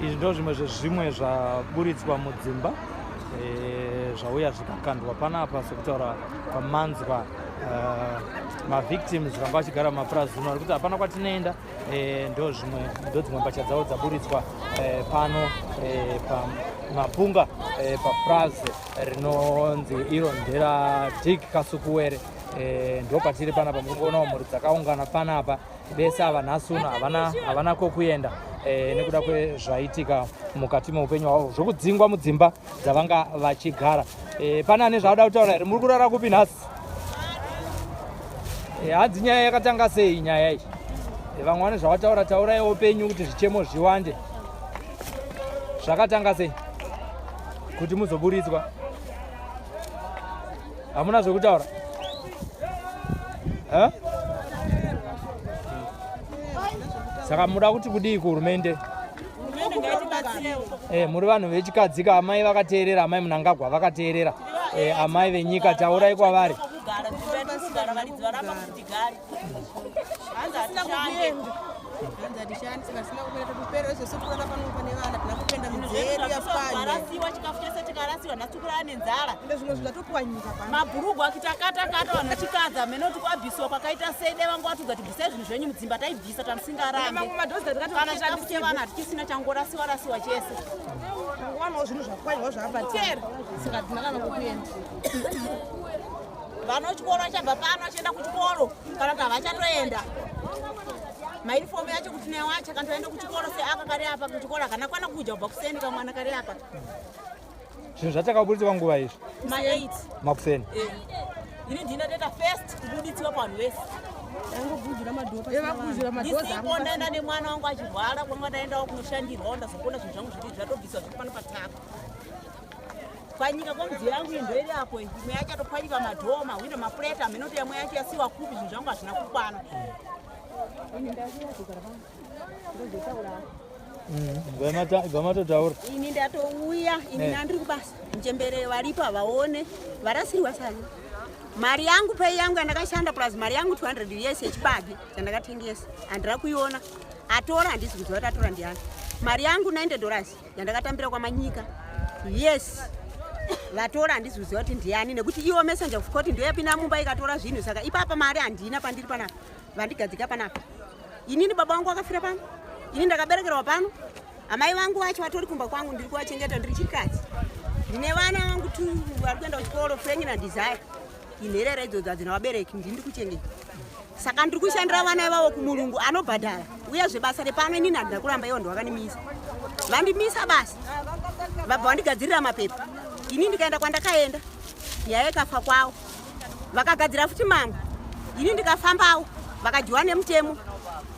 izvi ndo zvimwe zvaburitswa mudzimba zvauya zvikakandwa panapa sekutaura pamanzwa mavictims vanga vachigara mumapurazi zvino vari kuti hapana kwatinoenda. Ndo dzimwe mbatya dzavo dzaburitswa pano Mapunga papurazi rinonzi iro nderadick Kasukuwere. Ndo patiri panapa muri kuonawo mhuri dzakaungana panapa bese ava nhasuna havana kokuenda nekuda kwezvaitika mukati meupenyu hwavo zvokudzingwa mudzimba dzavanga vachigara. Pana nezvaada kutaura here? Muri kurara kupi nhasi? Hadzi nyaya yakatanga sei nyaya iyi? Vamwe vane zvavataura taurai upenyu kuti zvichemo zviwande. Zvakatanga sei kuti muzoburitswa? Hamuna zvekutaura? Saka muda kuti kudii kuhurumende? Muri vanhu vechikadzika, amai vakateerera, amai munangagwa vakateerera, amai venyika taurai kwavari. Mabhurugu akitakata vanachikadza menoti kwabviswa kwakaita sede vangu vatudza kuti bvisai zvinhu zvenyu mudzimba taibvisa tamusingarambe kana chikafu chevana hatichisina changorasiwa chese vana chikoro chabva pano achienda kuchikoro kana kuti havachatoenda mainifomu yacho kuti newacha kantoenda kuchikoro seaka kari apa kuchikoro akana kwana kudya kubva kuseni kamwana kari apa. Zvinhu zvachakaburitswa nguva izvi ma8 makuseni. Ini ndinoteta first kubuditsiwa panhu vese ndisipo ndaenda nemwana wangu achirwara kwanga ndaendawo kunoshandirwa ndazokona zvinhu zvangu zviri zvatobviswa zviri pano patako kwanyika kwemudziyo yangu indoiri apo imwe yacho atopwanyika madhoo mahwindo mapureti amenoti yamwe yacho yasiwa kupi zvinhu zvangu hazvina kukwana. Vamatotaura ini ndatouya ini nandiri kubasa mchembere varipo havaone varasirwa sani mari yangu pei yangu yandakashanda plus mari yangu 200 yese yechibage chandakatengesa handira kuiona atora handisi kuziva kuti atora ndiani mari yangu $90 yandakatambira kwamanyika yes vatora handisi kuziva kuti ndiani nekuti iwo messenger of court ndoyapinda mumba ikatora zvinhu saka ipapa mari handina pandiri panapa vandigadzika panapa inini baba vangu vakafira pano ini ndakaberekerwa pano amai vangu vacho vatori kumba kwangu ndiri kuvachengeta ndiri chikadzi ndine vana vangu tu vari kuenda kuchikoro Frank naDesire inherera idzodzo hadzina vabereki ndiri kuchengeta saka ndiri kushandira vana ivavo kumurungu anobhadhara uye zvebasa repano inini handina kuramba iwo ndovakanimisa vandimisa basa vabva vandigadzirira mapepa ini ndikaenda kwandakaenda nyaya ikafa kwavo vakagadzira futi mangu ini ndikafambawo vakadyiwa nemutemo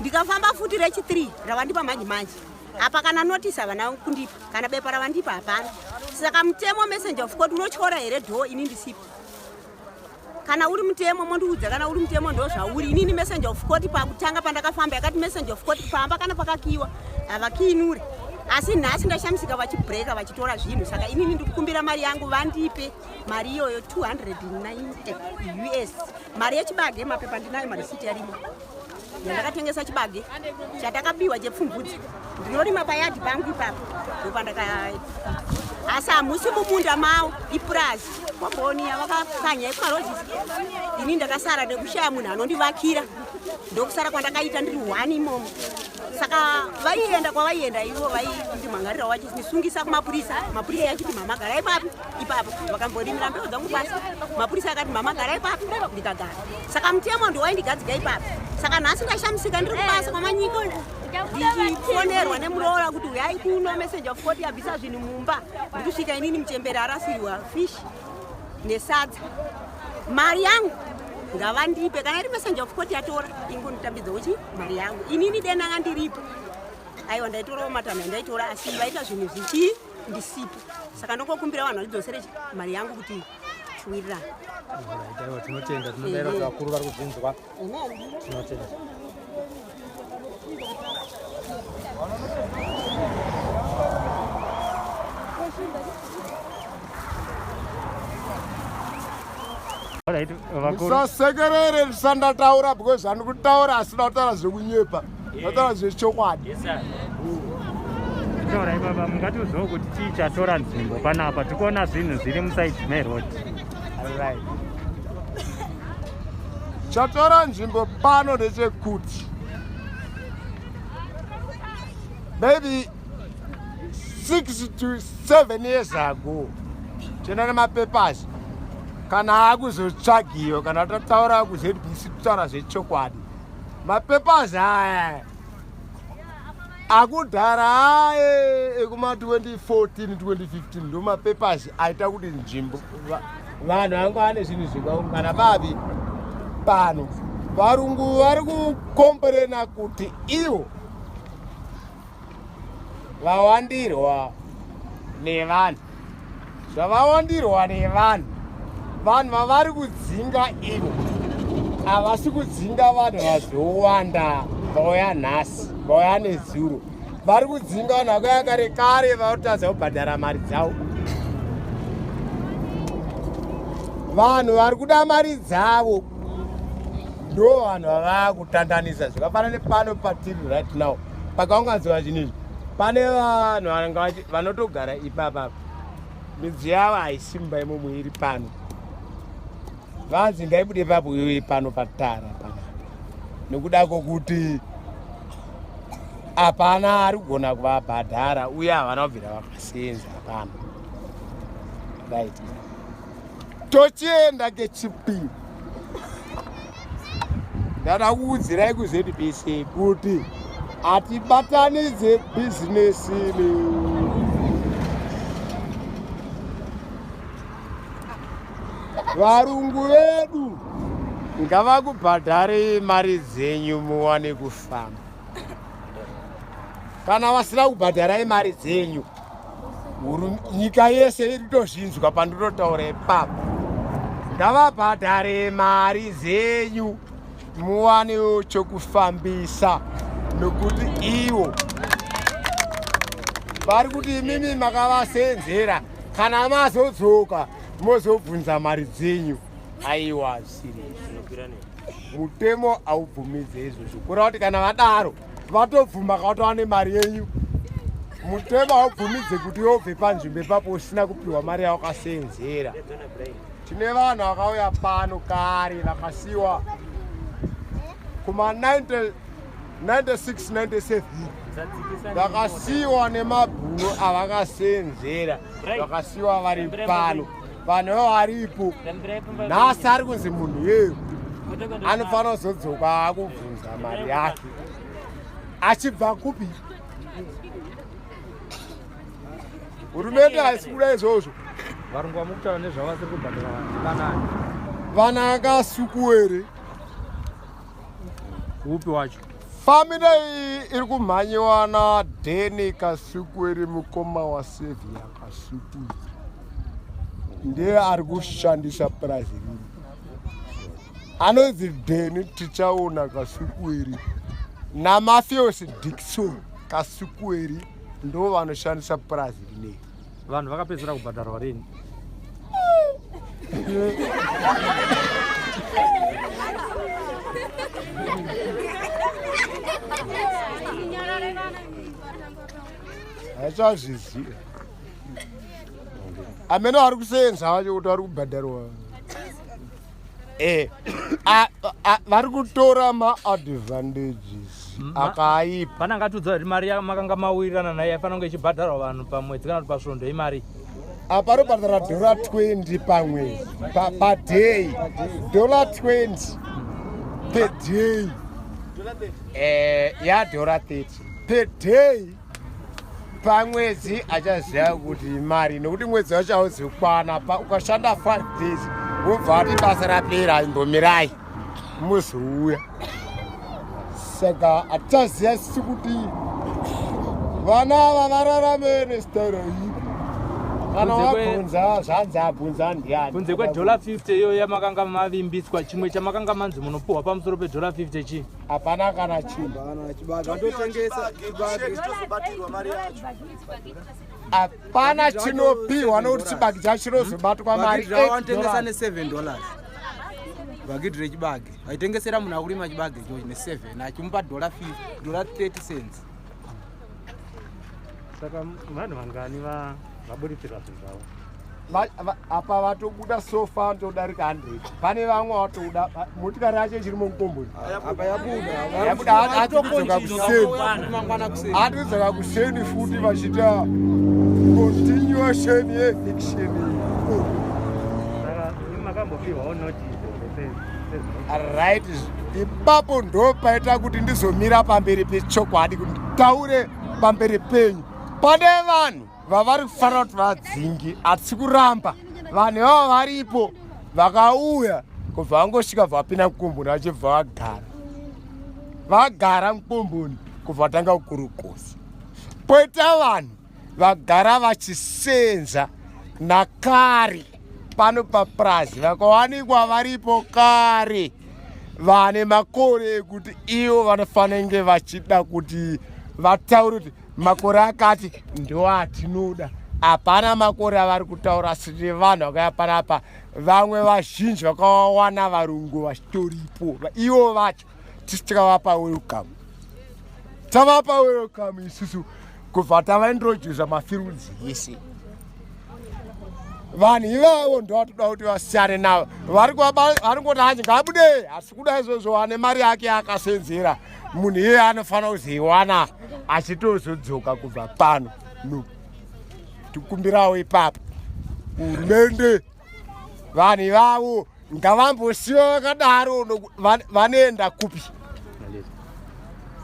ndikafamba futi rechi3 ravandipa manje manje apa kana notisi havana kundipa kana bepa ravandipa hapana saka mutemo messenger of court unotyora here dhoo ini ndisipo kana uri mutemo mondiudza kana uri mutemo ndo zvauri inini messenger of court pakutanga pandakafamba yakati messenger of court pamba kana pakakiwa havakiinure asi nhasi ndashamisika vachibreka vachitora zvinhu saka inini ndikukumbira mari yangu vandipe mari iyoyo $290 US mari yechibage mapepa ndinayo marisiti yarimo yandakatengesa chibage chatakabiwa chepfumbudzi ndinorima payadhi pangu ipapo ndopandaka asi hamusi mumunda mavo ipurazi kwamboniya vakakanya iparozisi ini ndakasara nekushaya munhu anondivakira ndokusara kwandakaita ndiri 1 imomo saka vaienda kwavaienda ivo vaindimhangarira vachinisungisa kumapurisa mapurisa yachiti mama gara ipapo vakambodimira mbeu dzangu pasi mapurisa akati mama gara ipapo ndikagara saka mutemo ndowaindigadzika ipapo saka nhasi ndashamisika ndiri kubasa kwamanyika ndichifonerwa nemuroora kuti uyai kuno messenger of court yabvisa zvinhu mumba ndikusvika inini muchembere arasirwa fish nesadza mari yangu ngavandipe kana iri messenger of court yatora ingonditambidza uchi mari yangu inini denanga ndiripo aiwa ndaitorawo matano ndaitora asi vaita zvinhu zvichi ndisipo saka ndokokumbira vanhu validzosere mari yangu kuti chiwirirana. Aiwa tinotenda tinodaira kuti vakuru vari kubvinzwa tinotenda. Musasekerere ndisandataura because handiri kutaura asina kutaura zvekunyepa ndataura zvechokwadi. tora ipapa mungatiudzawo kuti chii chatora nzvimbo panapa tikuona zvinhu zviri musaidi merod. Alright. chatora nzvimbo pano ndechekuti maybe 6 to 7 years ago tina nemapepers kana akuzotsvagiwa kana tataura kuzbc kutaura zvechokwadi mapepers aya akudhara ekuma 2014 2015 ndo mapepers aita kuti nzvimbo vanhu vanga vane zvinhu zvikaungana vavi pano varungu vari kukomberena kuti ivo vawandirwa nevanhu zvavawandirwa nevanhu vanhu vavari kudzinga ivo havasi kudzinga vanhu vazowanda vauya nhasi vauya nezuro vari kudzinga vanhu vakauya kare kare varikutadza kubhadhara mari dzavo vanhu vari kuda mari dzavo ndo vanhu vava kutandanisa zvakafanana nepano patiri right now pakaunganidzwa chinizvi pane vanhu vanotogara ipapa midzi yavo haisimba imomo iri pano vanzi ngaibude papo iwe pano patara pana nekuda kwokuti hapana ari kugona kuvabhadhara uye havana kubvira vakasenza pano right tochienda kechipiri ndada kuudzirai kuzvbc kuti hatibatanidze bhizinesi varungu vedu ngavakubhadhare mari dzenyu muwane kufamba kana vasina kubhadharai mari dzenyu nyika yese irikutozvinzwa pandinotaura ipapo ngavabhadhare mari dzenyu muwanewo chokufambisa nokuti ivo vari kuti imimi makavasenzera kana mazodzoka mozobvunza mari dzenyu aiwa siri mutemo haubvumidze izvozvo kureva kuti kana vadaro vatobvuma katova nemari yenyu mutemo haubvumidze kuti yobve panzvimbo ipapo usina kupiwa mari yawakasenzera tine vanhu vakauya pano kare vakasiyiwa kuma 96 97 vakasiyiwa nemabhuno avakasenzera vakasiyiwa vari pano vanhu vavaripo nhasi ari kunzi munhu yeyo anofanira kuzodzoka akubvunza mari yake achibva kupi hurumende haisi kuda izvozvo varungu vamukutaura nezvavasiri kubhadhara vanani vana akasukuwere upi wacho famile iyi iri kumhanyiwa naDheni Kasukuwere mukoma waSylvia Kasukuwere ndiye ari kushandisa purazi rino anonzi Dheni tichaona Kasukuwere naMafios Dickson Kasukuwere ndo vanoshandisa purazi rinei vanhu vakapedzera kubhadharwa rini hachazviziva amene ari kusenza vacho kuti vari kubhadharwa vari kutora maadvantages akaipa pana ngatiudza kuti mari makanga mawirirana naye yafanira kunge ichibhadharwa vanhu pamwedzi kana kuti pasvondo imari aparobhadhara $20 pamwedzi padei $20 per day $30 per day pamwedzi achaziva kuti mari nokuti mwedzi wacho hauzikwana ukashanda 5 days wobva wati basa rapera imbomirai muzouya saka hatichaziva sisi kuti vana ava vararame nestairo iyi kana wabvunza zvanzi abvunza ndiani kunze kwe$50 iyo yamakanga mavimbiswa chimwe chamakanga manzi munopuhwa pamusoro pe$50 chii hapana kana chinhu hapana chinopiwa nokuti chibagi chacho chinozobatwa mari $8 ne$7 bhagidhi rechibage vaitengesera munhu akurima chibage ichochi ne7 achimupa $30 cents Saka vanhu vangani vaburitsirwa zvinhu zvavo apa vatobuda sofa ndodarika 100 pane vamwe vatobuda motikari yacho ichiri mumukomboni apa yabuda hatidzoka kuseni futi vachiita continuation yefiction. saka makambopihwawo notice right ipapo ndo paita kuti ndizomira pamberi pechokwadi kuti nditaure pamberi penyu. Pane vanhu vavari kufanira kuti vadzingi hatisi kuramba. Vanhu ivavo varipo vakauya kubva vangosvika vapinda mukomboni vachibva vagara mukomboni kubva vatanga kukurukosa. Poita vanhu vagara vachisenza nakare pano papurazi vakawanikwa varipo kare vane makore ekuti ivo vanofanira kunge vachida kuti vataure kuti makore akati ndo atinoda. Hapana makore avari kutaura siri vanhu vakauya panapa vamwe vazhinji vakawana varungu vachitoripo ivo vacho tisi takavapa welcome. Tavapa welcome isusu kubva tavaintrodusa mafirudzi yese. Vanhu ivavo ndo vatoda kuti vasiyane navo. Vari ngoti hanje ngabude asi kuda izvozvo ane mari yake akasenzera munhu iye anofanira kuzoiwana achitozodzoka kubva pano. No tikumbirawo ipapo hurumende vanhu ivavo ngavambosiwa vakadaro vanoenda kupi.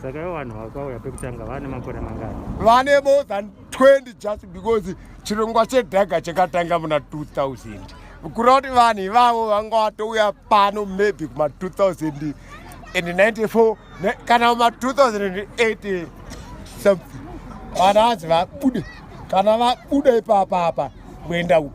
saka ivo vanhu vakauya pekutanga vane makore mangani? Vane more than 20 just because chirongwa chedhaga chakatanga muna 2000 kureva kuti vanhu ivavo vanga vatouya pano maybe kuma 2094 kana kuma 2008 something. Vanhu hanzi vabude kana vabuda ipapapa kuenda uku.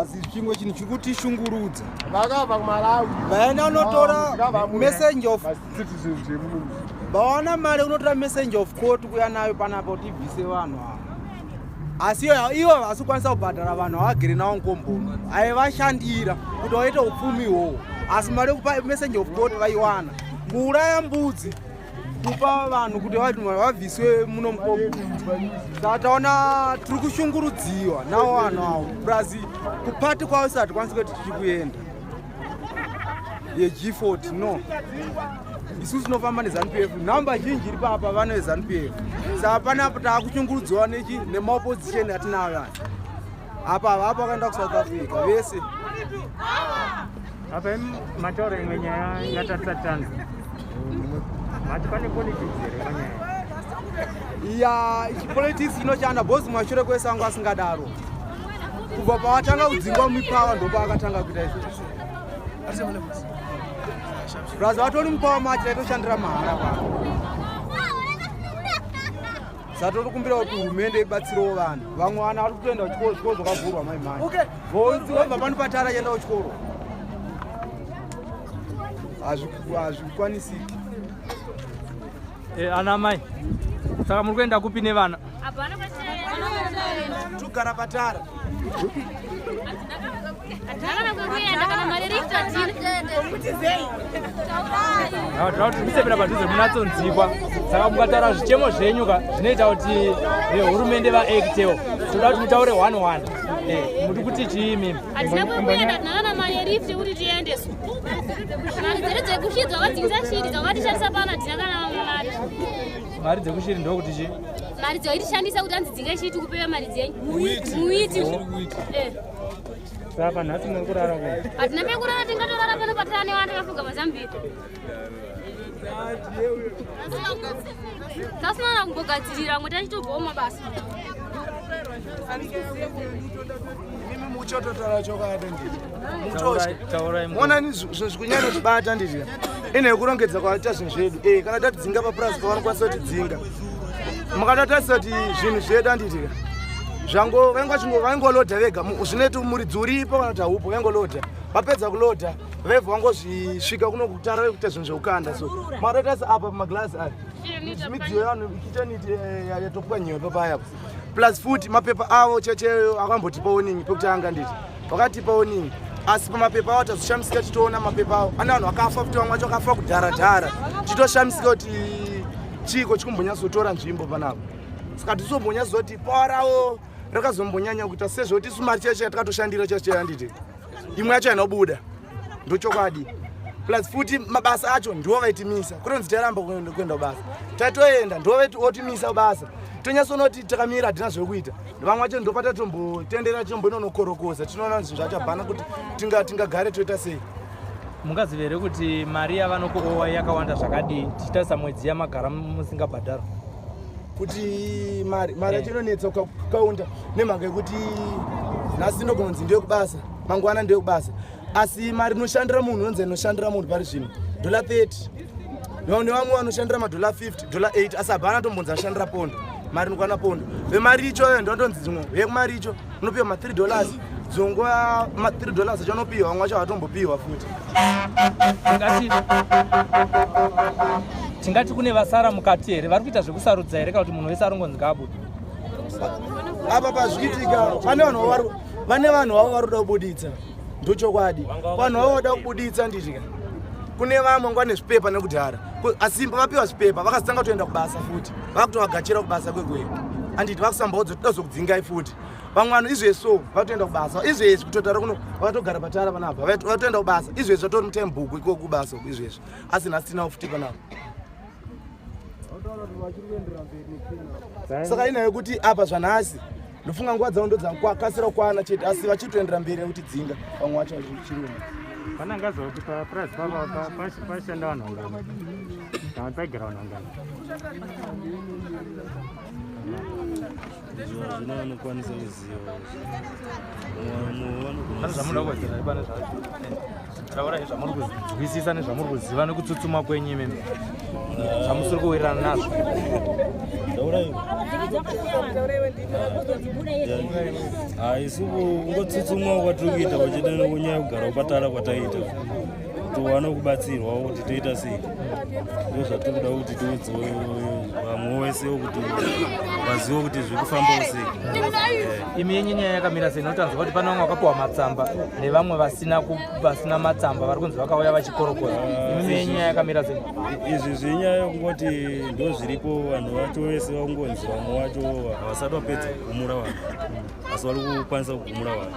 asi chimwe chinhu chiri kutishungurudza vakabva kuMalawi vaenda unotora messenger of citizens vemunhu vawana mari unotora messenger of court kuya nayo panapa kuti ibvise vanhu ava. asi ivo havasi kukwanisa kubhadhara vanhu havagere navo mukomboni aivashandira kuti vaite upfumi ihwohwo asi mari yekupa messenger of court vaiwana. kuuraya mbudzi kupa vanhu kuti vabviswe muno mukomboni. saka taona tiri kushungurudziwa navo vanhu avo plus kupati kwavo sati kwanisi kuti tichi kuenda yeG40 no isusu tinofamba neZANU-PF nhamba zhinji iri papa vano veZANU-PF. saka panapa taakushungurudziwa nemaopposition atinayo yani apa vakaenda kuSouth Africa vese. apa mataura imwe nyaya yatatisati mati pane politics here panyaya iya politics inoshanda bhozi mashure kwesango asingadaro kubva pavatanga kudzingwa muipawa ndo paakatanga kuita izvozvo. plus vatori mupawa macho taitoshandira mahara pano. saka tori kumbira kuti hurumende ibatsirewo vanhu. vamwe vana vari kutoenda kuchikoro zvikoro zvakavhurwa maimai vobva pano patara achienda kuchikoro hazvikwanisiki. Ana mai saka muri kuenda kupi nevana? togara patara tisepera padhuze munatsonzikwa saka mukataura zvichemo zvenyu zvinoita kuti hurumende vaektewo toda kuti mutaure 1-1 muri kuti chiimi hatina kwekuenda tinana mari yerifti kuti tiendeswe mari dzedu dzekushiri dzakadzingisa shiri dzakatishandisa pana tinakana mari dzekushiri ndokuti chii mari dzoitishandisa kuti anzidzinga shiri tikupewa mari dzenyu muiti saka nhasi muri kurara ku hatina pekurara tingatorara pano patara nevana vafuga mazambia tasinana kumbogadzirira mwe tachitobvawo mabasa mimi muchototaura chokadendii mutomonani zvikunyanya kutibata ndizvi ine yekurongedza kwaita zvinhu zvedu kana tatidzinga papurazi pavanokwanisa kutidzinga makatatarisa kuti zvinhu zvedu anditika zvango vaingolodha vega zvinoti muridzi uripo kana kuti haupo vaingolodha vapedza kulodha vebva vangozvisvika kuno kutara vekuita zvinhu zvekukanda so makatatarisa apa pamaglasi aya midziyo yavanhu ichitaniti yatopwanyiwa papayapo plus futi mapepa avo checheyo akambotipawo ningi pekutanga nditi vakatipawo ningi asi pamapepa avo tazoshamisika titoona mapepa avo ane vanhu vakafa kuti vamwe vacho vakafa kudharadhara titoshamisika kuti chiko chikumbonyazotora nzvimbo panapa. Saka tisombonyazoti pawarawo rakazombonyanya kuita sezvoti sumari cheche yatakatoshandira cheche handiti. Imwe yacho inobuda. Ndochokwadi. Plus futi mabasa acho ndiwo vaitimisa. Kuronzi taramba kuenda basa. Tatoenda ndiwo votimisa basa. Tonyasonoti takamira hatina zvekuita. Vamwe vacho ndopata tombotendera chombo inonokorokoza. Tinoona zvinhu zvachabhana kuti tingagare toita sei. Mungaziva here kuti mari yavanokuowa yakawanda zvakadii tichitarisa mwedzi yamagara musingabhadharwa? Kuti mari yacho inonetsa kukaunda nemhaka yekuti nhasi ndokunonzi ndeyekubasa, mangwana ndeyekubasa. Asi mari inoshandira munhu inonzi inoshandira munhu pari zvino $30. Nevamwe vanoshandira $50, $8 asi habana tombonzi ashandira pondo. Mari inokwana pondo. Vemari icho ndondonzi dzimwe vemari icho unopiwa $3. Dzongwa $3 acho anopiwa, vamwe vacho hatombopiwa futi. Tingati kune vasara mukati here vari kuita zvekusarudza here kana kuti munhu wese arongonzi ngaabude? Apa pazviitika vane vanhu vavo vari kuda kubuditsa. Ndochokwadi. Vanhu vavo vada kubuditsa nditika. Kune vamwe ngwane zvipepa nekudhara. Asi vapiwa zvipepa vakazotanga kutoenda kubasa futi. Vakutovagachira kubasa kwekwe. Anditi vakusambaudza kuti tozokudzingai futi. Vamwe vanhu izveso vatoenda kubasa. Izvezvi kutotara kuno vatogara patara panapa. Vatoenda kubasa. Izvezvi vatori mutembhuku iko kubasa izvezvi. Asi nhasi tinawo futi panapa. Saka ina yekuti apa zvanhasi ndofunga nguva dzavo ndodzakasira kukwana chete asi vachitoendera mberi nekuti dzinga vamwe vacho chirume. Pana ngazoti price pashanda vanhu vangana kana paigara vanhu vangana zvinokwanisa kuziva pane zvamunoda kuziva pane taurai zvamuri kuzwisisa nezvamuri kuziva nekutsutsuma kwenyu imemi zvamusiri kuwirirana nazvo. haisi kungotsutsumwa kwatiri kuita pachida nekunyaya kugara kupatara kwataita towana kubatsirwa kuti toita sei. Ndo zvatiri kuda kuti tiudzewo vamwe wese kuti vazive kuti zviri kufambawo sei. Imi yenyu nyaya yakamira sei? Notanzwa kuti pane vamwe vakapiwa matsamba nevamwe vasina matsamba vari kunzi vakauya vachikorokora. Imi yenyu nyaya yakamira sei? Izvi zvinyaya yekungoti ndo zviripo vanhu vacho vese vakungonzi vamwe vacho havasati vapedza kugumura vanhu asi vari kukwanisa kugumura vanhu.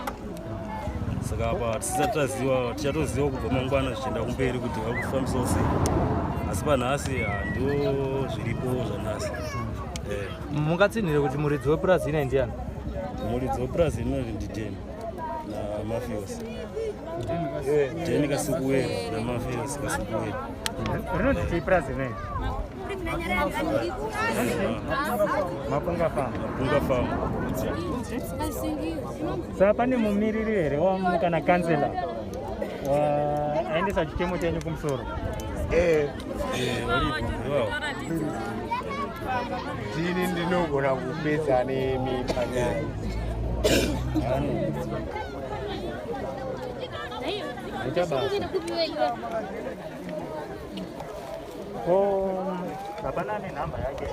Saka apa tisati taziva tichatoziva kubva mangwana zvichienda kumberi kuti vari kufambisawo sei. Asi panhasi ndo zviripo zvanhasi. Mungatsinhire kuti muridzi wepurazi ina ndiani? Muridzi wepurazi ino nditeni namafios. Teni Kasukuwere namafios Kasukuwere. Rinonzi chii purazi inei? Mapunga farm. Mapunga farm. Saka pane mumiriri here kana kansela waendesa chitemo chenyu kumusoro? Walipo. Ndini ndinogona kupedza nemi panyaya. Hapana nenhamba yake.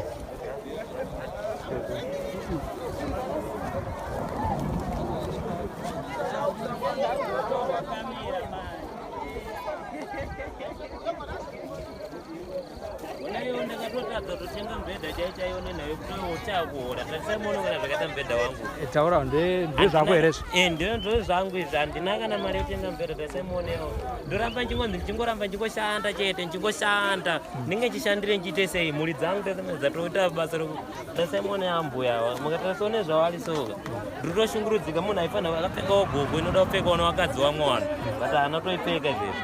Taura ndezvako here izvi? Ndo zvangu izvi handina kana mari yotenga mubhedha tasaimuonewo. Ndoramba ndichingoramba ndingoshanda chete ndingoshanda ndinge ndichishandire nchiite sei mhuri dzangu dzatoita basa tasaimuone ambuya mukatasaone zvawari soka ndinotoshungurudzika munhu aifanira akapfekawo gogo inoda kupfekawo nevakadzi vamwe vanhu but haana toipfeka izvezvi.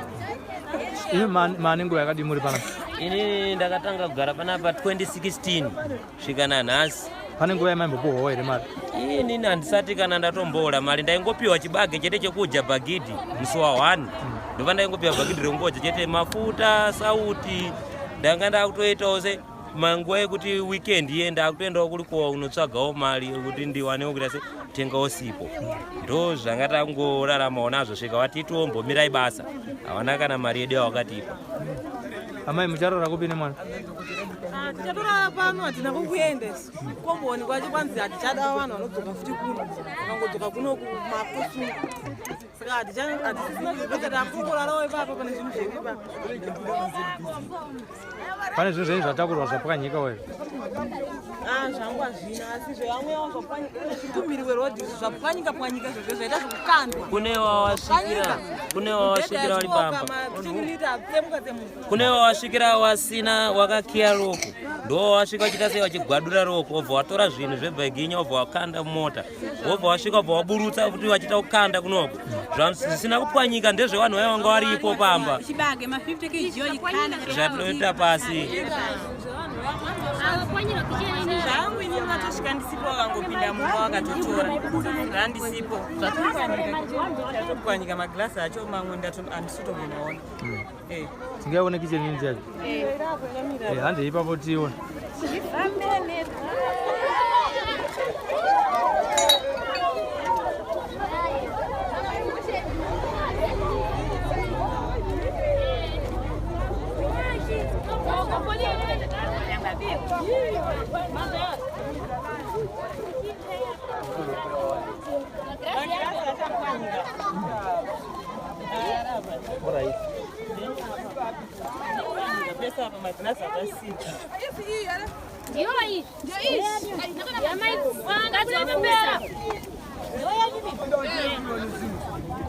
Imi mane nguva yakadii muri panapa? Ini ndakatanga kugara panapa 2016 svika nanhasi. Pane nguva yamaimbopiwawo here mari? Inini handisati kana ndatomboora mari, ndaingopiwa chibage chete chekudya bhagidhi musi wa1 ndobva ndaingopiwa bhagidhi rekungodya chete mafuta sauti ndanga ndakutoitawo se manguva yekuti weekend iye ndakutoendawo kulikowa kunotsvagawo mari kuti ndiwanewo kuita se tengawo sipo. Ndo zvanga tangoraramawo nazvo svika vati tombomirai basa havana kana mari yedu yawakatipa. Amai mucharora kupi nemwana? Tichatorara pano hatina kokuendesa komboni kwacho kwanzi hatichada vanhu vanodzoka futi kuno vakangodzoka kuno kumakosu kati atisiaapungulalowe papa pane zvinhu zviripa pane zvinhu zvenyu zvatakurwa zvapwanyika wewe zvangu hazvina asi zvevamwewo zvitumbiri werodhi zvapwanyika pwanyika zvozvo zvaita zvokukandwa kune wawasvikira wari pamba kune wawasvikira wasina wakakiya roko ndo wasvika uchita sei wachigwadura roko wobva watora zvinhu zvebheginya wobva wakanda mumota wobva wasvika wobva waburutsa kuti wachita kukanda kunoko zvisina kupwanyika ndezvevanhu vaya vanga varipo pamba zvatoita pasi zvangu ini matosvika ndisipo wakangopinda mumba wakatotora randisipo zvatopwanyika magirasi acho mamwe handisitomunaona tingaone kichenini chacho hande ipapo tione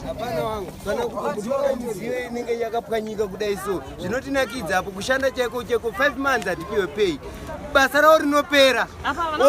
Hapana wangu, kana kukudzora midziyo inenge yakapwanyika kudai so. Zvinotinakidza apo kushanda chaiko 5 months atipiwe pay. Basa rawo rinopera.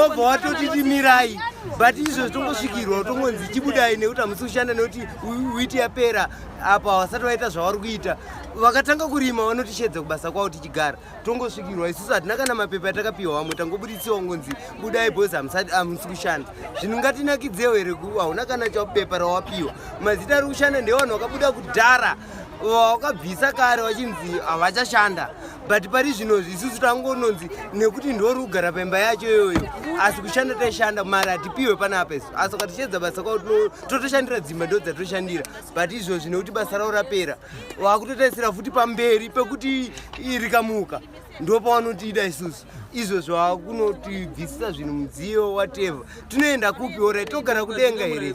Obva watotimirai. But izvo tongosvikirwa tongonzi chibudai nekuti hamusi kushanda nekuti witi yapera apa wasati waita zvavari kuita. Vakatanga kurima vanotishedza kubasa kwavo tichigara. Tongosvikirwa isusu hatina kana mapepa atakapiwa vamwe tangobuditsiwa ngonzi budai bosi hamusi kushanda. Zvinhu ngatinakidzewo here hauna kana chapepa rawapiwa. Mazita ari kushanda ndevanhu vakabuda kudhara wakabvisa kare vachinzi havachashanda. But pari zvinozvi isusu tangononzi nekuti ndori kugara pemba yacho iyoyo asi kushanda taishanda mari hatipiwe panapa isu asi ukatichedza basa kwavo totoshandira dzimba ndo dzatoshandira but izvozvi nekuti basa ravo rapera vakutotarisira futi pamberi pekuti rikamuka ndo pavanotiida isusu izvozvo vakunotibvisisa zvinhu mudziyo whatever tinoenda kupi orai togara kudenga here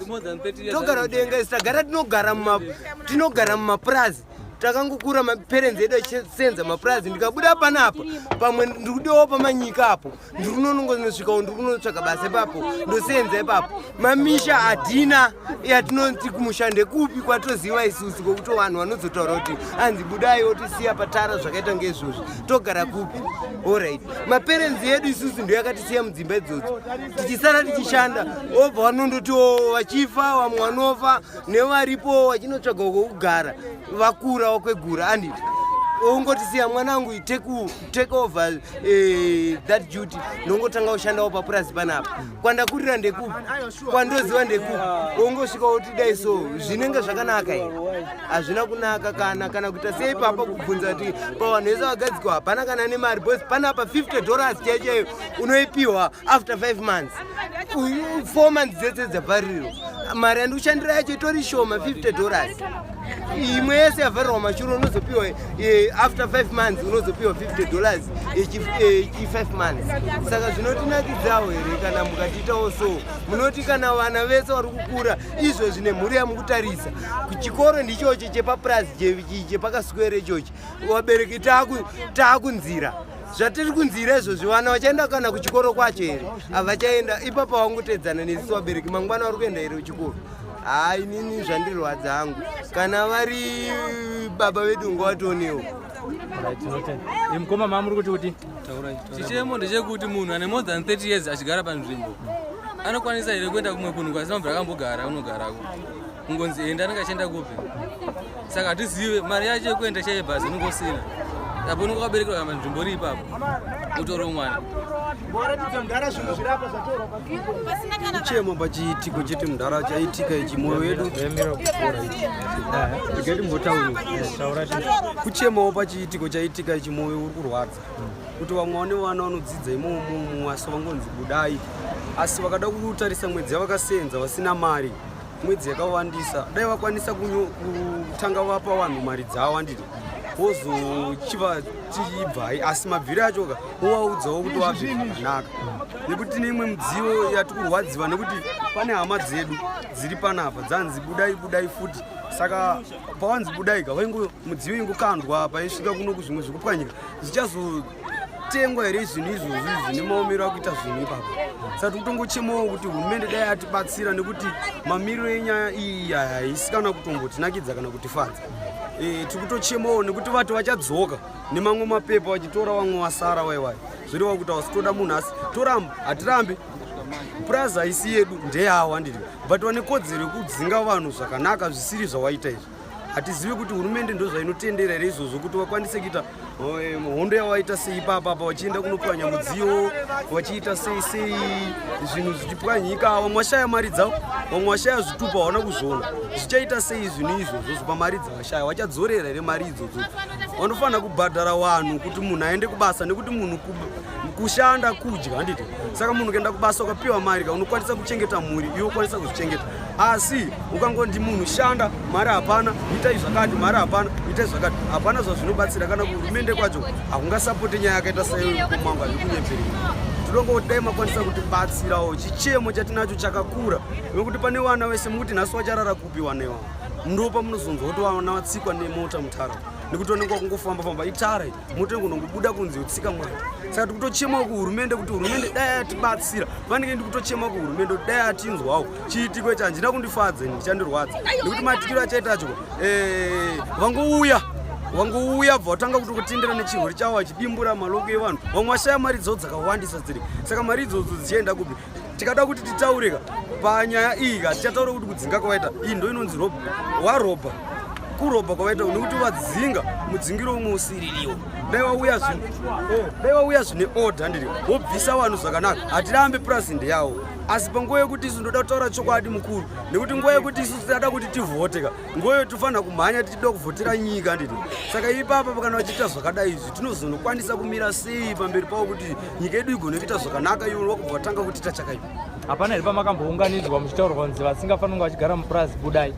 togara kudenga isu tinogara mumapurazi takangokura maperenzi edu achisenza mapurazi ndikabuda panapa pamwe ndikudiwawo pamanyika apo ndikunonongosvikawo ndikunotsvaga basa ipapo ndosenza ipapo mamisha hadina yatinoti kumushande kupi kwatoziva isusu kokuti vanhu vanozotaura kuti anzi budai otisiya patara zvakaita ngeizvozvi togara kupi allright maperenzi edu isusu ndo yakatisiya mudzimba idzodzo tichisara tichishanda obva vanondotiwo vachifa vamwe vanofa nevaripo vachinotsvaga kwokugara vakura wakwegura anditi ongotisiya mwanangu take over that duty ndongotanga kushandawo papurazi panapa kwandakurira ndekupi kwandoziva ndekupi ongosvika kuti dai so zvinenge zvakanaka here hazvina kunaka kana kuita sei papa kubvunza kuti pavanhu vese vagadzikwa hapana kana nemari bos panapa $50 chaichayo unoipiwa after 5 months 4 months dzese dzaparirwa mari yandikushandira yacho itori shoma $50 imwe yese yavharirwa mashure unozopiwa after 5 months unozopiwa $50 echi 5 months saka zvinotinakidzawo here kana mukatiitawo so munoti kana vana vese vari kukura izvo zvine mhuri yamukutarisa kuchikoro ndichochi chepapurazi chepakasukwere chochi vabereki taakunzira zvatiri kunzira izvozvi vana vachaenda kana kuchikoro kwacho here havachaenda ipapo vangotedzana nesu vabereki mangwana vari kuenda here kuchikoro hai nini zvandirwadza hangu kana vari baba vedu ngavatonewo mukoma mamuri kuti chichemo ndechekuti munhu ane more than 30 years achigara panzvimbo anokwanisa here kuenda kumwe kunhu kwasina mvura akambogara unogarako ungonzi enda anenge achienda kupi saka hatizive mari yacho yekuenda chaiye bhazi unongosina apo unonge wakaberekerwa kama nzvimbo iri ipapo utoro mwana kuchema pachiitiko chete mundara chaitika ichi mwoyo wedu kuchemawo pachiitiko chaitika ichi mwoyo uri kurwadza kuti vamwe vane vana vanodzidza imomo asi vangonzi budai asi vakada kutarisa mwedzi yavakasenza vasina mari mwedzi yakawandisa dai vakwanisa kutanga vapa vanhu mari dzavo anditi wozochiva tichibvai asi mabviri achoka ovaudzawo kuti wabve zvakanaka nekuti neimwe mudziyo yatikurwadziwa nekuti pane hama dzedu dziri panapa dzanzi budai futi saka pawanzi budai kavaingo mudziyo ingokandwa paisvika kuno kuzvimwe zvekupwanyika zvichazotengwa here zvinhu izvozvi zvine maomero akuita zvinhu ipapo saka tikutongochemawo kuti hurumende dai atibatsira nekuti mamiriro enyaya iyi haisi kana kutombotinakidza kana kutifadza tikutochemawo nekuti vati vachadzoka nemamwe mapepa vachitora vamwe vasara waiwai zvoreva kuti vasitoda munhu asi toramba hatirambi purazi haisi yedu ndeyawa ndiri but vane kodzero yekudzinga vanhu zvakanaka zvisiri zvawaita izvi hatizivi kuti hurumende ndo zvainotendera here izvozvo kuti vakwanise kuita hondo yavaita sei papapa vachienda kunopwanya mudziyo vachiita sei zvinhu zvichipwanyika vamwe vashaya mari dzavo vamwe vashaya zvitupa vaona kuzviona zvichaita sei zvinhu izvozvo pamari dzavashaya vachadzorera here mari idzodzo vanofanira kubhadhara vanhu kuti munhu aende kubasa nekuti munhu kushanda kudya handiti saka munhu ukaenda kubasa ukapiwa mari unokwanisa kuchengeta mhuri iwe ukwanisa kuzvichengeta asi ukangondi munhu shanda mari hapana itai zvakati mari hapana itai zvakati hapana zvazvinobatsira kana kuhurumende kwacho hakungasapote nyaya yakaita saikomanga zvekunyemberera tinongodai makwanisa kutibatsirawo chichemo chatinacho chakakura nekuti pane vana vese mukuti nhasi vacharara kupi vana ivavo ndopa munozonzwa kuti vana vatsikwa nemota mutara nekuti vanenge kungofamba itara mota ingonongobuda kunze utsika mwana saka tikutochemawo kuhurumende kuti hurumende dai atibatsira vanenge ndikutochema kuhurumende kuti dai atinzwawo chiitiko ichi handina kundifadza ndichandirwadza nekuti matikiro achaita acho vangouya bva vatanga kuti kutendera nechirwere chavo vachidimbura maloko evanhu vamwe vashaya mari dzavo dzakawandisa dziri saka mari idzodzo dzichaenda kupi tikada kuti titaureka panyaya iyi tichataura kuti kudzinga kwavaita iyi ndo inonzi warobha kurobha kwavaita nekuti vadzinga mudzingiro umwe usiririwo dai vauya zvine odha ndiri vobvisa vanhu zvakanaka hatirambe purasinde yavo asi panguva yekuti isu ndoda kutaura chokwadi mukuru nekuti nguva yekuti isu tidada kuti tivhoteka nguva yedu tofanira kumhanya tichida kuvhotera nyika ndiri saka ipapa kana vachiita zvakadai izvi tinozonokwanisa kumira sei pamberi pavo kuti nyika yedu igone kuita zvakanaka iwo wakubva vatanga kutiita chakaipa hapana here pamakambounganidzwa muchitaurwa kunzi vasingafanira kunge vachigara mupurazi budai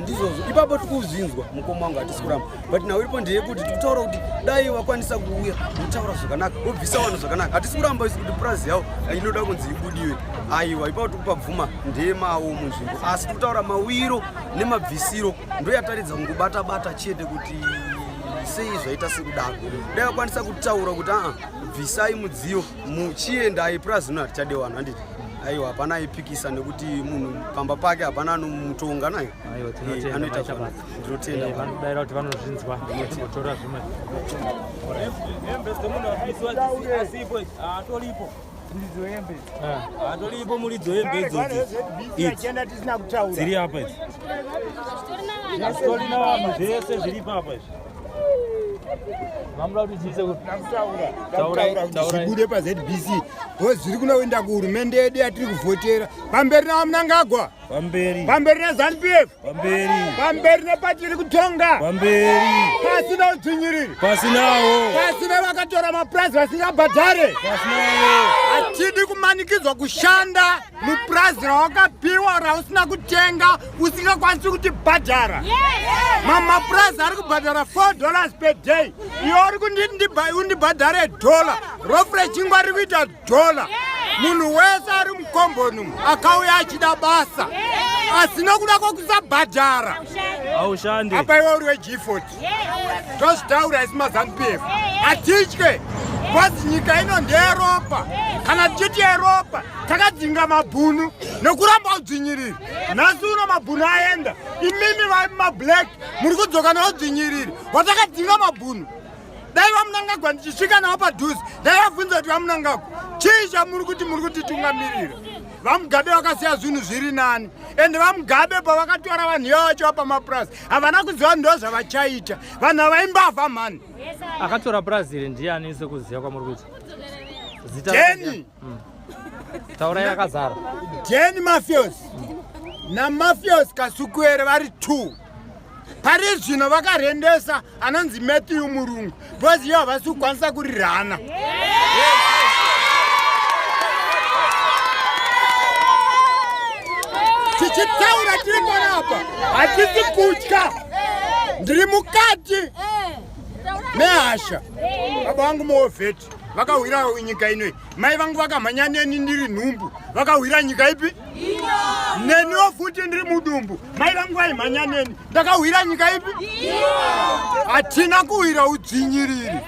ndizvozvo ipapo tikuzvinzwa mukoma wangu hatisi kuramba but nhau iripo ndeyekuti tikutaura kuti dai vakwanisa kuuya kutaura zvakanaka vobvisa vanhu zvakanaka hatisi kuramba isi kuti purazi yavo inoda kunzi ibudiwe aiwa ipapo tikupa bvuma ndemawo munzvimbo asi tikutaura mawiro nemabvisiro ndoyataridza kungobata chete kuti sei zvaita sekudaro dai vakwanisa kutaura kuti bvisai mudziyo muchienda aipurazi ino hatichadewana handiti aiwa hapana aipikisa nekuti munhu pamba pake hapana anomutonga naye anoita ndinotenda vanodayira kuti vanozvinzwa timbotora zvimwe atoripo muridzo hembe idzodzo dziri apa idzi asitorina vanhu zvese zviri papa izvi zvibude paZBC zviri kunoenda kuhurumende yedu yatiri kuvhotera pamberi namunangagwa pamberi neZANU-PF pamberi nepatiri kutonga pasina udzvinyiriri pasina vakatora mapurazi vasingabhadhare hatidi kumanikidzwa kushanda mupurazi rawakapiwa rausina kutenga usingakwanisi kuti bhadhara mamapurazi ari kubhadhara $4 per day iyo uri kundibhadhare $1 rofreshingwa riri kuita $1 munhu wese ari mukomboni akauya achida basa asina kuda kwokusabhadhara aushande apa iwe uri weG40 tozvitaura isi maZANU-PF hatitye bcause nyika ino ndeyeropa kana tichiti yeropa takadzinga mabhunu nekuramba udzvinyiriri nhasi uno mabhunu aenda imimi vamablack muri kudzoka neudzvinyiriri watakadzinga mabhunu dai vamunangagwa ndichisvika navo padhuzi dai vabvunza kuti vamunangagwa chii chamuri kuti muri kutitungamirira vamugabe vakasiya zvinhu zviri nani ende vamugabe pavakatora vanhu ivo vachiva pamapurazi havana kuziva ndo zvavachaita vanhu havaimbavha mhani akatora purazi iri ndiani sekuziva kwamuri kuita jeni taurai yakazara jeni mafios namafios Kasukuwere vari 2 pari zvino vakarendesa anonzi Matthew murungu bcause iyo havasi kukwanisa kurirana tichitaura tiri panapa hatisi kutya ndiri mukati nehasha. Baba vangu muovheti vakawira nyika inoi. Mai vangu vakamhanya neni ndiri nhumbu vakawira nyika ipi? Neniwo futi ndiri mudumbu. Mai vangu vaimhanya neni ndakawira nyika ipi? Hatina kuwira udzinyiriri.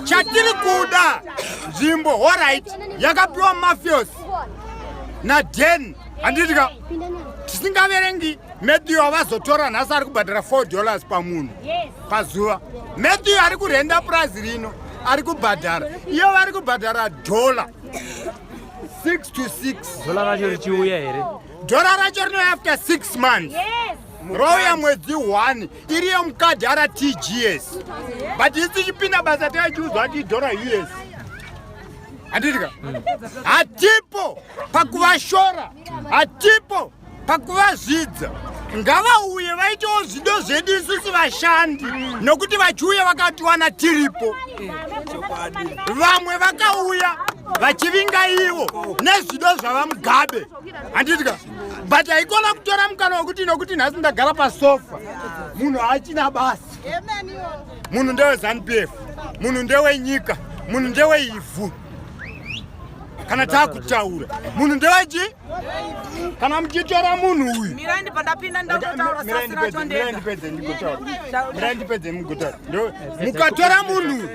Chatiri kuda nzvimbo alright yakapiwa mafios naden handitika tisingaverengi Matthew avazotora nhasi ari kubhadhara $4 pamunhu pazuva. Matthew ari kurenda price rino ari kubhadhara iyo vari kubhadhara $6 to 6. Dola racho richiuya here? Dola racho rino after 6 months. Roya mwedzi 1 iriyo mukadhi ara TGS. But isi chipinda basa taichiudzwa kuti dola US. Handitika? Hatipo pakuvashora, hatipo pakuvazvidza. Ngavauye vaitewo zvido zvedu isusu vashandi nokuti vachiuya vakatiwana tiripo. Vamwe vakauya vachivinga ivo nezvido zvava mugabe. Handitika? But haikona kutora mukana wokuti nokuti nhasi ndagara pasofa munhu hachina basa. Munhu ndewe ZANU-PF, munhu ndewe nyika, munhu ndewe ivhu. Kana takutaura munhu ndewechi kana muchitora munhu uyu mirandi pandapinda ndautotaura sasira chondega mirandipedze mugotaura mukatora munhu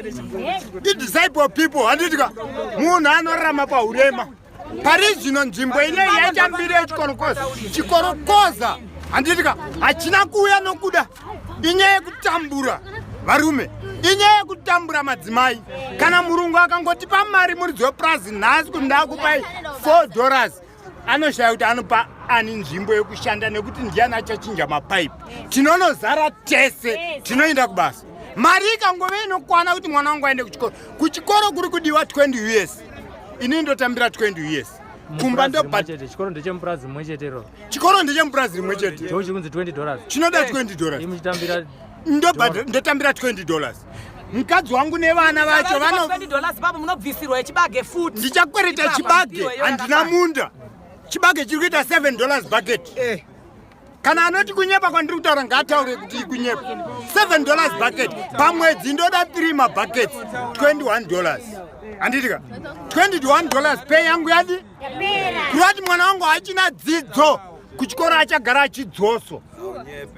idisciple people handitika munhu anorarama paurema pari zvino nzvimbo inei yaichambire chikorokoza handitika hachina kuuya nokuda inyaya yekutambura varume inyaya yekutambura madzimai. Kana murungu akangotipa mari muridzi weprazi nhasi kuti ndakupai $4 anoshaya kuti anopa ani nzvimbo yekushanda nekuti ndiani achachinja mapaipi. Tinonozara tese tinoenda kubasa. Mari ikangove inokwana kuti mwana wangu aende kuchikoro. Kuchikoro kuri kudiwa $20. Ini ndotambira $20. Kumba ndo chikoro ndechemupurazi mumwe chetero. Chikoro ndechemupurazi mumwe chete. Chikunzi $20. Chinoda $20. Imuchitambira ndotambira $20. Mukadzi wangu nevana vacho vano $20 baba munobvisirwa chibage futi. Ndichakwereta chibage handina munda. Chibage chiri kuita $7 bucket. Kana anoti kunyepa kwandiri kutaura ngataure kuti kunyepa. $7 bucket pamwedzi ndoda 3 mabuckets $21. Handitika $21 pay yangu yadi kurati mwana wangu hachina dzidzo kuchikoro achagara achidzoso.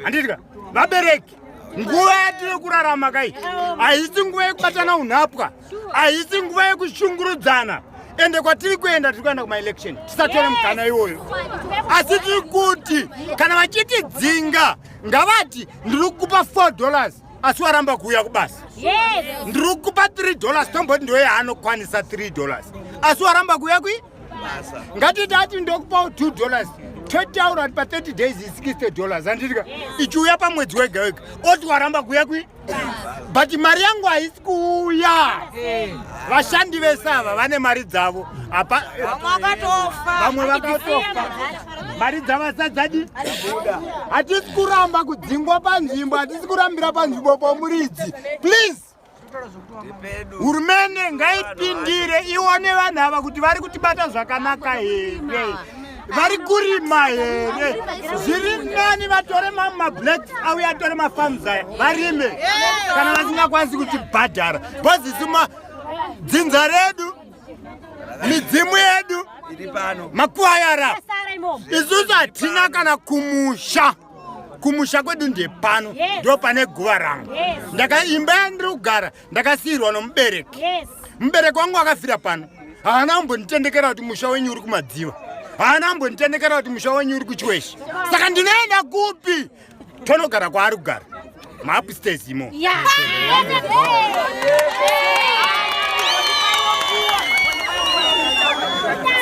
Handitika vabereki nguva yatiri kurarama kai haisi nguva yekubatana unhapwa, haisi nguva yekushungurudzana. Ende kwatiri kuenda tiri kuenda kumaelection tisatore mukana iwoyo. Asi tiri kuti kana vachiti dzinga ngavati ndiri kukupa $4 asi waramba kuuya kubasa. Ndiri kukupa $3 tomboti ndoye anokwanisa $3 asi waramba kuuya kui ngatiti ati ndokupawo $2 totaura kuti pa30 days $60 handitika ichiuya pamwedzi wega wega oti waramba kuuya kui. But mari yangu haisi kuuya. Vashandi vesava vane mari dzavo vamwe vakatofa mari dzavasadzadi. Hatisi kuramba kudzingwa panzvimbo, hatisi kurambira panzvimbo pamuridzi. Please hurumende ngaipindire ione vanhu ava kuti vari kutibata zvakanaka here, vari kurima here. Zviri nani vatore mablacks auya atore mafarms aya varime kana vasingakwanisi kutibhadhara. Bhozisuma dzinza redu midzimu yedu makwayara isusu hatina kana kumusha. Kumusha kwedu ndepano ndo pane guva rangu. Imba yandiri kugara ndakasiyirwa nomubereki. Mubereki wangu akafira pano. Haana kumbonditendekera kuti musha wenyu uri kumadziva. Haana kumbonditendekera kuti musha wenyu uri kuchweshi. Saka ndinoenda kupi? Tonogara kwaari kugara maupstairs imo.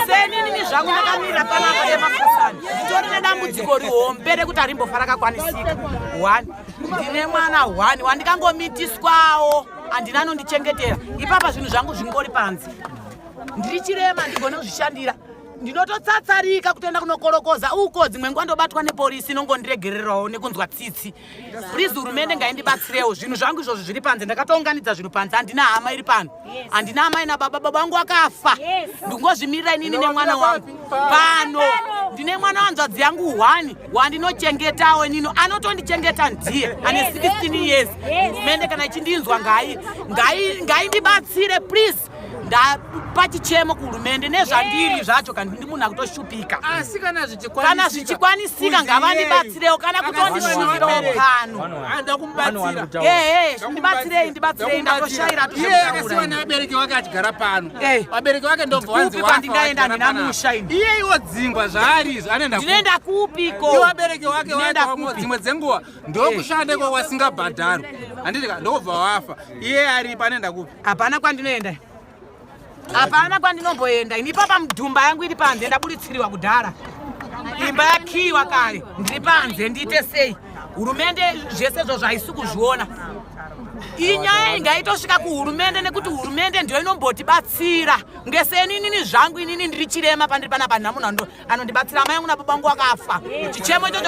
Senini zvangu ndakamira panapa yemafasani nditori nedambudziko rihombe rekuti harimbofa rakakwanisika. 1 ndine mwana 1 wandikangomitiswawo handina anondichengetera. Ipapa zvinhu zvangu zvingori panze ndiri chirema ndigone kuzvishandira. Ndinototsatsarika kutoenda kunokorokoza uko dzimwe nguva ndobatwa nepolisi inongondiregererawo nekunzwa tsitsi. Please hurumende ngaindibatsirewo zvinhu zvangu izvozvo zviri panze. Ndakatounganidza zvinhu panze, handina hama iri pano, handina amai nababa, baba vangu akafa. Ndingozvimirira inini nemwana wangu pano ndine mwana wanzvadzi yangu 1 wandinochengetawo nino anotondichengeta ndiye ane 16 years. Hurumende kana ichindinzwa ngaindibatsire please. Ndapachichemo kuhurumende nezvandiri zvacho kandi ndi munhu akutoshupika. Asi kana zvichikwanisika ngavandibatsirewo kana kutondishuvirawo pano. Anda kumbatsira. Ndibatsirei ndatoshayira akasiwa nevabereki vake achigara pano. Vabereki vake ndobva wanzi wafa. Ndingaenda ndina musha ini. Iye iwo dzingwa zvaarizo anoenda ndinoenda kupiko. Iwo vabereki vake dzimwe dzenguva ndokushande kwasingabhadharwi. Handiti ndobva wafa. Iye aripo anoenda kupi? Hapana kwandinoenda. Hapana kwandinomboenda. Ini papa mudhumba yangu iri panze ndabuditsiriwa kudhara. Imba yakiwa kare ndiri panze ndiite sei? Hurumende zvese zvo zvaisi kuzviona. Inyaya ngaitosvika kuhurumende nekuti hurumende ndio inombotibatsira. Ngeseni inini zvangu inini ndiri chirema pandiri panapa namunhu anondibatsira mai yangu nababa vangu vakafa. Chichemo ichocho